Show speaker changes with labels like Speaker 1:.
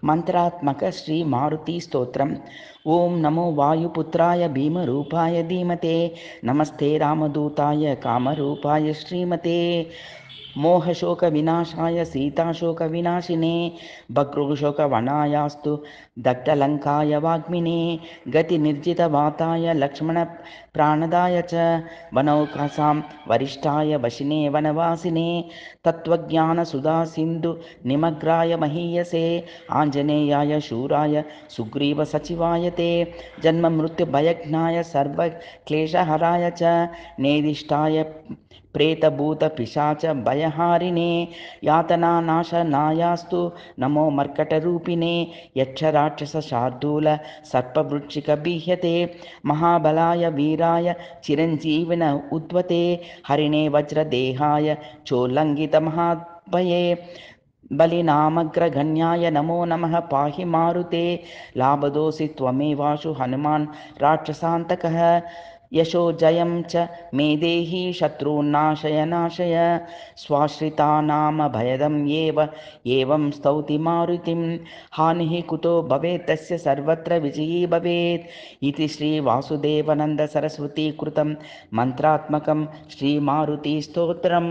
Speaker 1: మంత్రాత్మక శ్రీ మారుతి స్తోత్రం. ఓం నమో వాయుపుత్రాయ భీమరూపాయ ధీమతే నమస్తే రామదూతాయ కామరూపాయ శ్రీమతే మోహశోక వినాశాయ సీతాశోక వినాశినే భక్రోశోక వనాయాస్తు దట్టలంకాయ వాగ్మినే గతి నిర్జిత వాతాయ లక్ష్మణ ప్రాణదాయ చ వనౌకాసాం వరిష్టాయ వశినే వనవాసినే తత్వజ్ఞాన సుధా సింధు నిమగ్రాయ మహీయసే ఆంజనేయాయ శూరాయ సుగ్రీవ సచివాయ తే జన్మ మృత్యు భయజ్ఞాయ సర్వ క్లేశహరాయ చ నేదిష్టాయ ప్రేతభూత పిశాచ భయహారిణే యాతనానాశనాయాస్తు నమో మర్కటరూపిణే యక్షరాక్షస శార్దూల సర్పవృక్షిక బిహ్యతే మహాబలాయ వీరాయ చిరంజీవిన ఉద్వతే హరిణే వజ్రదేహాయ చోల్లంఘిత మహాద్భయే బలినామగ్రగణ్యాయ నమో నమః పాహి మారుతే లాభదోసి త్వమేవాశు హనుమాన్ రాక్షసాంతకః యశో జయం చ మే దేహి శత్రున్నాశయ నాశయ స్వాశ్రితానామ భయదం ఏవం స్తౌతి మారుతిం హానిః కుతో భవేత్ తస్య సర్వత్ర విజయీ భవేత్ ఇతి శ్రీ వాసుదేవనంద సరస్వతీ కృతం మంత్రాత్మకం శ్రీ మారుతి స్తోత్రం.